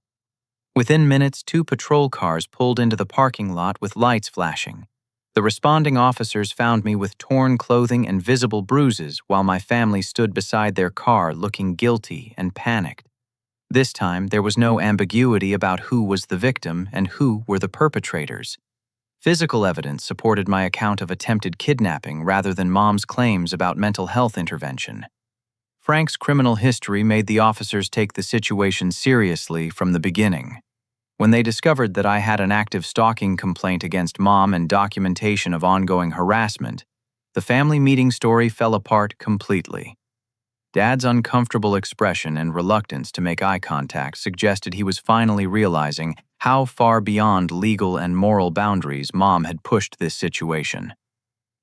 Within minutes, 2 patrol cars pulled into the parking lot with lights flashing. The responding officers found me with torn clothing and visible bruises while my family stood beside their car looking guilty and panicked. This time, there was no ambiguity about who was the victim and who were the perpetrators. Physical evidence supported my account of attempted kidnapping rather than Mom's claims about mental health intervention. Frank's criminal history made the officers take the situation seriously from the beginning. When they discovered that I had an active stalking complaint against Mom and documentation of ongoing harassment, the family meeting story fell apart completely. Dad's uncomfortable expression and reluctance to make eye contact suggested he was finally realizing how far beyond legal and moral boundaries Mom had pushed this situation.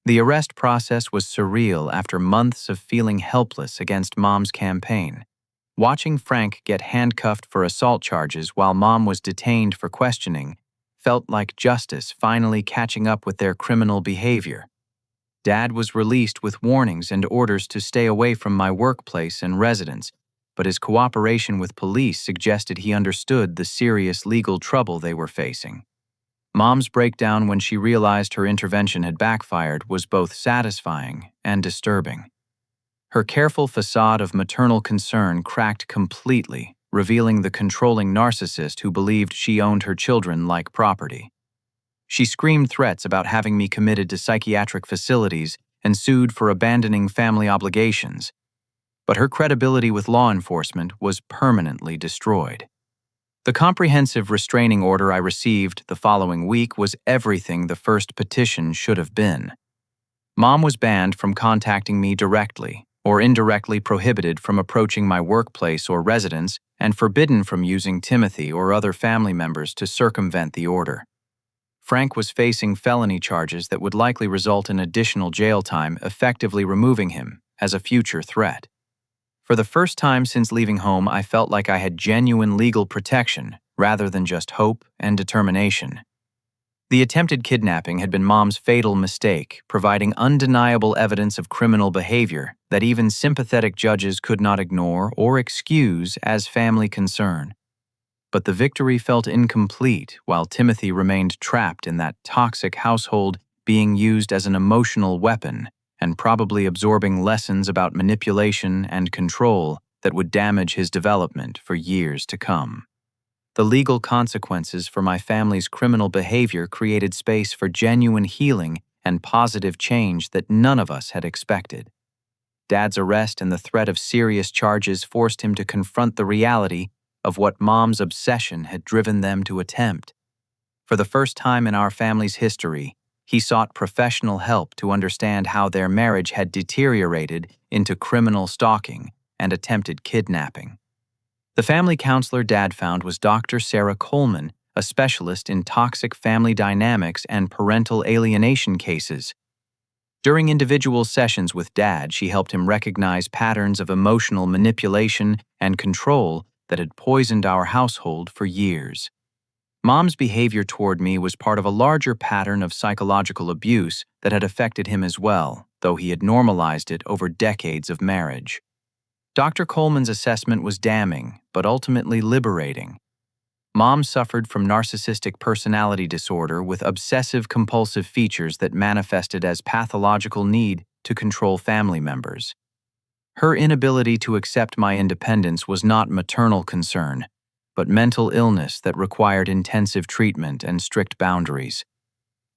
The arrest process was surreal after months of feeling helpless against Mom's campaign. Watching Frank get handcuffed for assault charges while Mom was detained for questioning felt like justice finally catching up with their criminal behavior. Dad was released with warnings and orders to stay away from my workplace and residence, but his cooperation with police suggested he understood the serious legal trouble they were facing. Mom's breakdown when she realized her intervention had backfired was both satisfying and disturbing. Her careful facade of maternal concern cracked completely, revealing the controlling narcissist who believed she owned her children like property. She screamed threats about having me committed to psychiatric facilities and sued for abandoning family obligations, but her credibility with law enforcement was permanently destroyed. The comprehensive restraining order I received the following week was everything the first petition should have been. Mom was banned from contacting me directly, or indirectly prohibited from approaching my workplace or residence, and forbidden from using Timothy or other family members to circumvent the order. Frank was facing felony charges that would likely result in additional jail time, effectively removing him as a future threat. For the first time since leaving home, I felt like I had genuine legal protection rather than just hope and determination. The attempted kidnapping had been Mom's fatal mistake, providing undeniable evidence of criminal behavior that even sympathetic judges could not ignore or excuse as family concern. But the victory felt incomplete while Timothy remained trapped in that toxic household, being used as an emotional weapon and probably absorbing lessons about manipulation and control that would damage his development for years to come. The legal consequences for my family's criminal behavior created space for genuine healing and positive change that none of us had expected. Dad's arrest and the threat of serious charges forced him to confront the reality of what Mom's obsession had driven them to attempt. For the first time in our family's history, he sought professional help to understand how their marriage had deteriorated into criminal stalking and attempted kidnapping. The family counselor Dad found was Dr. Sarah Coleman, a specialist in toxic family dynamics and parental alienation cases. During individual sessions with Dad, she helped him recognize patterns of emotional manipulation and control that had poisoned our household for years. Mom's behavior toward me was part of a larger pattern of psychological abuse that had affected him as well, though he had normalized it over decades of marriage. Dr. Coleman's assessment was damning, but ultimately liberating. Mom suffered from narcissistic personality disorder with obsessive-compulsive features that manifested as pathological need to control family members. Her inability to accept my independence was not maternal concern, but mental illness that required intensive treatment and strict boundaries.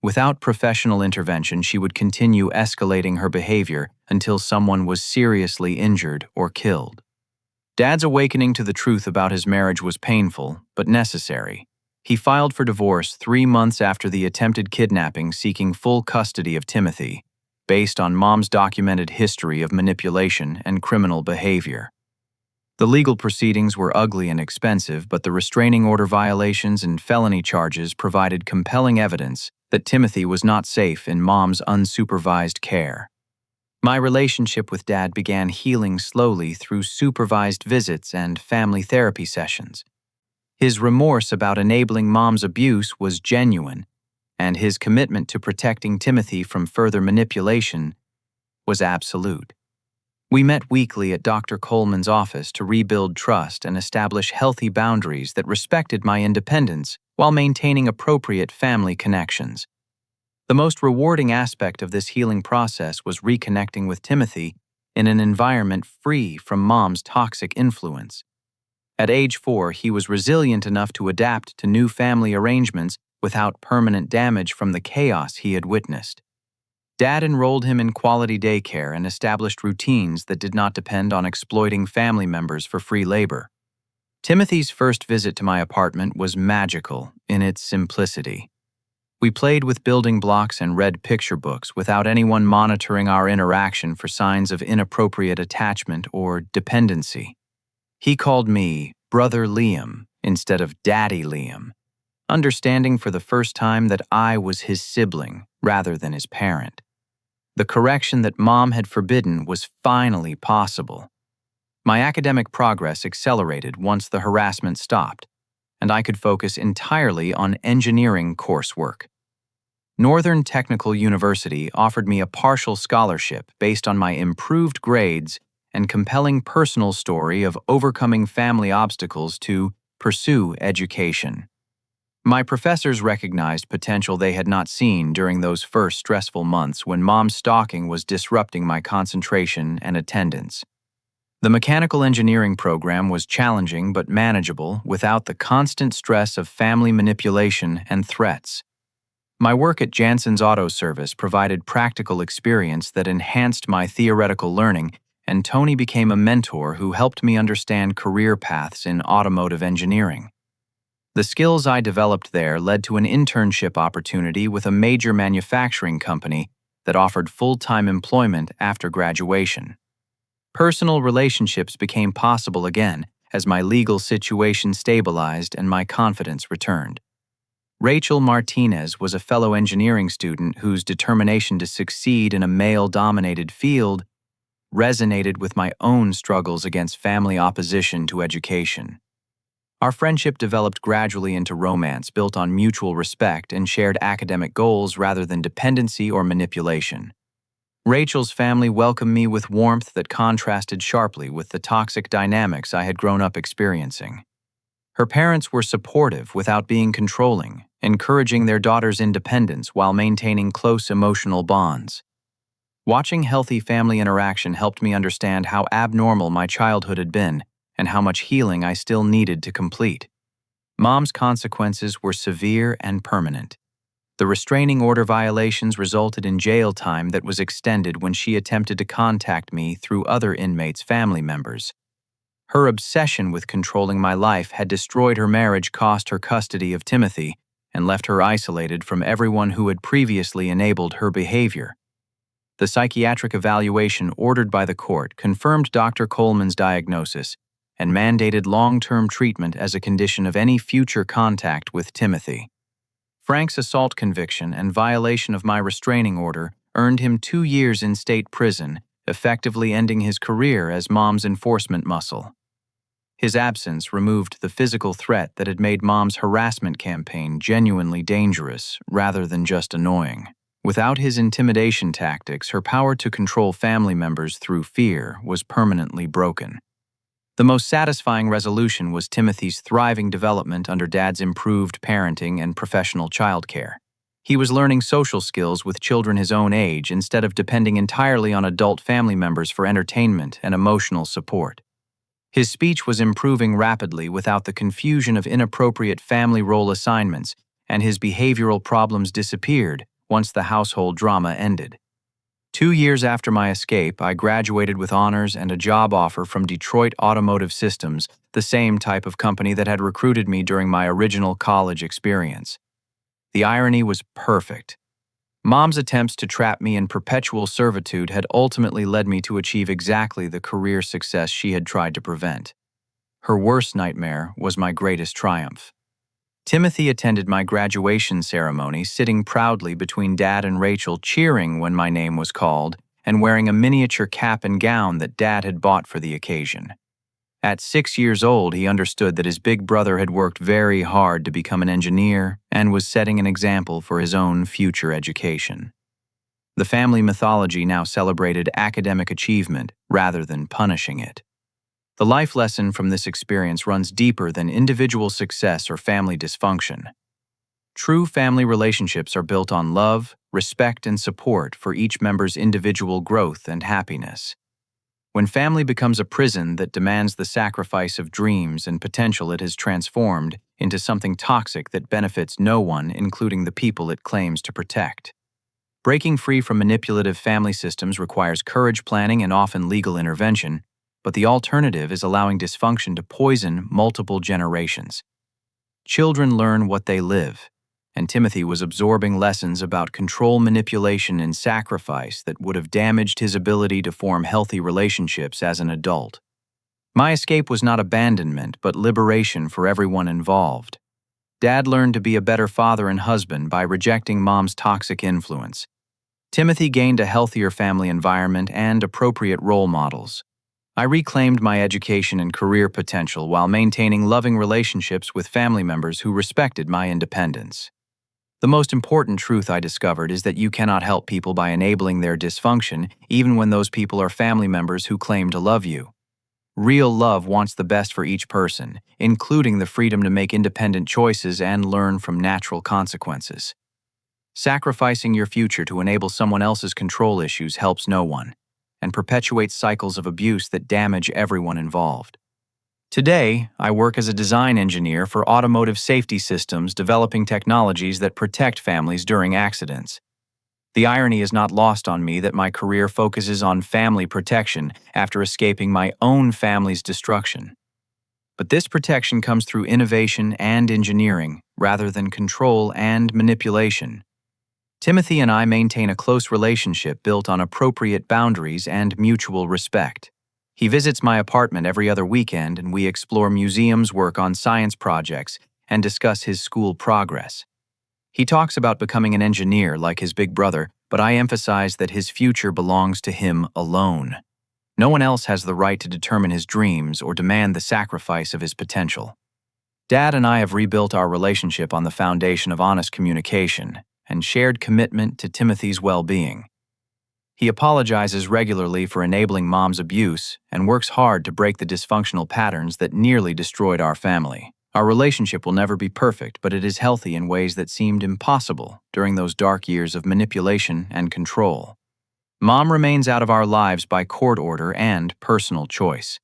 Without professional intervention, she would continue escalating her behavior until someone was seriously injured or killed. Dad's awakening to the truth about his marriage was painful, but necessary. He filed for divorce 3 months after the attempted kidnapping, seeking full custody of Timothy, based on Mom's documented history of manipulation and criminal behavior. The legal proceedings were ugly and expensive, but the restraining order violations and felony charges provided compelling evidence that Timothy was not safe in Mom's unsupervised care. My relationship with Dad began healing slowly through supervised visits and family therapy sessions. His remorse about enabling Mom's abuse was genuine, and his commitment to protecting Timothy from further manipulation was absolute. We met weekly at Dr. Coleman's office to rebuild trust and establish healthy boundaries that respected my independence while maintaining appropriate family connections. The most rewarding aspect of this healing process was reconnecting with Timothy in an environment free from Mom's toxic influence. At age 4, he was resilient enough to adapt to new family arrangements without permanent damage from the chaos he had witnessed. Dad enrolled him in quality daycare and established routines that did not depend on exploiting family members for free labor. Timothy's first visit to my apartment was magical in its simplicity. We played with building blocks and read picture books without anyone monitoring our interaction for signs of inappropriate attachment or dependency. He called me Brother Liam instead of Daddy Liam, understanding for the first time that I was his sibling rather than his parent. The correction that Mom had forbidden was finally possible. My academic progress accelerated once the harassment stopped, and I could focus entirely on engineering coursework. Northern Technical University offered me a partial scholarship based on my improved grades and compelling personal story of overcoming family obstacles to pursue education. My professors recognized potential they had not seen during those first stressful months when mom's stalking was disrupting my concentration and attendance. The mechanical engineering program was challenging but manageable without the constant stress of family manipulation and threats. My work at Jansen's Auto Service provided practical experience that enhanced my theoretical learning, and Tony became a mentor who helped me understand career paths in automotive engineering. The skills I developed there led to an internship opportunity with a major manufacturing company that offered full-time employment after graduation. Personal relationships became possible again as my legal situation stabilized and my confidence returned. Rachel Martinez was a fellow engineering student whose determination to succeed in a male-dominated field resonated with my own struggles against family opposition to education. Our friendship developed gradually into romance built on mutual respect and shared academic goals rather than dependency or manipulation. Rachel's family welcomed me with warmth that contrasted sharply with the toxic dynamics I had grown up experiencing. Her parents were supportive without being controlling, encouraging their daughter's independence while maintaining close emotional bonds. Watching healthy family interaction helped me understand how abnormal my childhood had been and how much healing I still needed to complete. Mom's consequences were severe and permanent. The restraining order violations resulted in jail time that was extended when she attempted to contact me through other inmates' family members. Her obsession with controlling my life had destroyed her marriage, cost her custody of Timothy, and left her isolated from everyone who had previously enabled her behavior. The psychiatric evaluation ordered by the court confirmed Dr. Coleman's diagnosis and mandated long-term treatment as a condition of any future contact with Timothy. Frank's assault conviction and violation of my restraining order earned him 2 years in state prison, effectively ending his career as mom's enforcement muscle. His absence removed the physical threat that had made mom's harassment campaign genuinely dangerous rather than just annoying. Without his intimidation tactics, her power to control family members through fear was permanently broken. The most satisfying resolution was Timothy's thriving development under Dad's improved parenting and professional childcare. He was learning social skills with children his own age instead of depending entirely on adult family members for entertainment and emotional support. His speech was improving rapidly without the confusion of inappropriate family role assignments, and his behavioral problems disappeared once the household drama ended. 2 years after my escape, I graduated with honors and a job offer from Detroit Automotive Systems, the same type of company that had recruited me during my original college experience. The irony was perfect. Mom's attempts to trap me in perpetual servitude had ultimately led me to achieve exactly the career success she had tried to prevent. Her worst nightmare was my greatest triumph. Timothy attended my graduation ceremony, sitting proudly between Dad and Rachel, cheering when my name was called, and wearing a miniature cap and gown that Dad had bought for the occasion. At 6 years old, he understood that his big brother had worked very hard to become an engineer and was setting an example for his own future education. The family mythology now celebrated academic achievement rather than punishing it. The life lesson from this experience runs deeper than individual success or family dysfunction. True family relationships are built on love, respect, and support for each member's individual growth and happiness. When family becomes a prison that demands the sacrifice of dreams and potential, it has transformed into something toxic that benefits no one, including the people it claims to protect. Breaking free from manipulative family systems requires courage, planning, and often legal intervention, but the alternative is allowing dysfunction to poison multiple generations. Children learn what they live, and Timothy was absorbing lessons about control, manipulation, and sacrifice that would have damaged his ability to form healthy relationships as an adult. My escape was not abandonment, but liberation for everyone involved. Dad learned to be a better father and husband by rejecting Mom's toxic influence. Timothy gained a healthier family environment and appropriate role models. I reclaimed my education and career potential while maintaining loving relationships with family members who respected my independence. The most important truth I discovered is that you cannot help people by enabling their dysfunction, even when those people are family members who claim to love you. Real love wants the best for each person, including the freedom to make independent choices and learn from natural consequences. Sacrificing your future to enable someone else's control issues helps no one, and perpetuates cycles of abuse that damage everyone involved. Today, I work as a design engineer for automotive safety systems, developing technologies that protect families during accidents. The irony is not lost on me that my career focuses on family protection after escaping my own family's destruction. But this protection comes through innovation and engineering, rather than control and manipulation. Timothy and I maintain a close relationship built on appropriate boundaries and mutual respect. He visits my apartment every other weekend, and we explore museums, work on science projects, and discuss his school progress. He talks about becoming an engineer like his big brother, but I emphasize that his future belongs to him alone. No one else has the right to determine his dreams or demand the sacrifice of his potential. Dad and I have rebuilt our relationship on the foundation of honest communication and shared commitment to Timothy's well-being. He apologizes regularly for enabling Mom's abuse and works hard to break the dysfunctional patterns that nearly destroyed our family. Our relationship will never be perfect, but it is healthy in ways that seemed impossible during those dark years of manipulation and control. Mom remains out of our lives by court order and personal choice.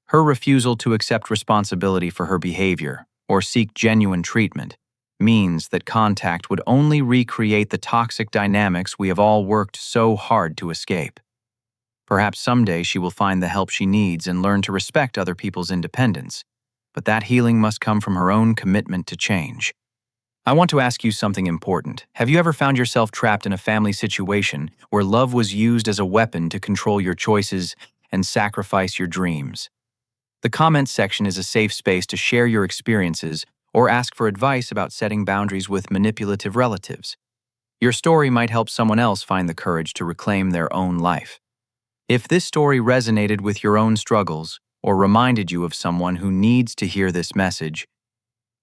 Her refusal to accept responsibility for her behavior or seek genuine treatment means that contact would only recreate the toxic dynamics we have all worked so hard to escape. Perhaps someday she will find the help she needs and learn to respect other people's independence, but that healing must come from her own commitment to change. I want to ask you something important. Have you ever found yourself trapped in a family situation where love was used as a weapon to control your choices and sacrifice your dreams? The comments section is a safe space to share your experiences or ask for advice about setting boundaries with manipulative relatives. Your story might help someone else find the courage to reclaim their own life. If this story resonated with your own struggles or reminded you of someone who needs to hear this message,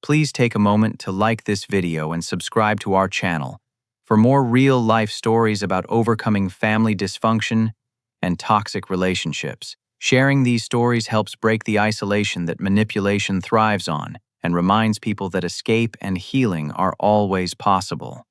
please take a moment to like this video and subscribe to our channel for more real-life stories about overcoming family dysfunction and toxic relationships. Sharing these stories helps break the isolation that manipulation thrives on and reminds people that escape and healing are always possible.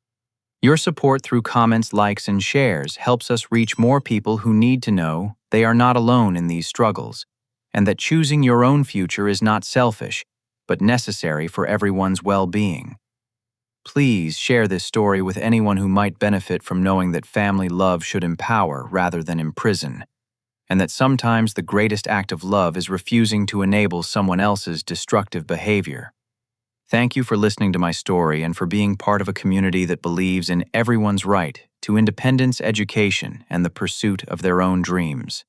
Your support through comments, likes, and shares helps us reach more people who need to know they are not alone in these struggles, and that choosing your own future is not selfish, but necessary for everyone's well-being. Please share this story with anyone who might benefit from knowing that family love should empower rather than imprison, and that sometimes the greatest act of love is refusing to enable someone else's destructive behavior. Thank you for listening to my story and for being part of a community that believes in everyone's right to independence, education, and the pursuit of their own dreams.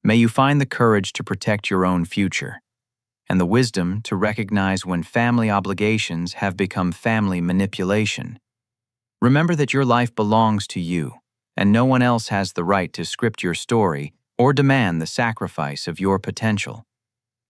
May you find the courage to protect your own future and the wisdom to recognize when family obligations have become family manipulation. Remember that your life belongs to you, and no one else has the right to script your story or demand the sacrifice of your potential.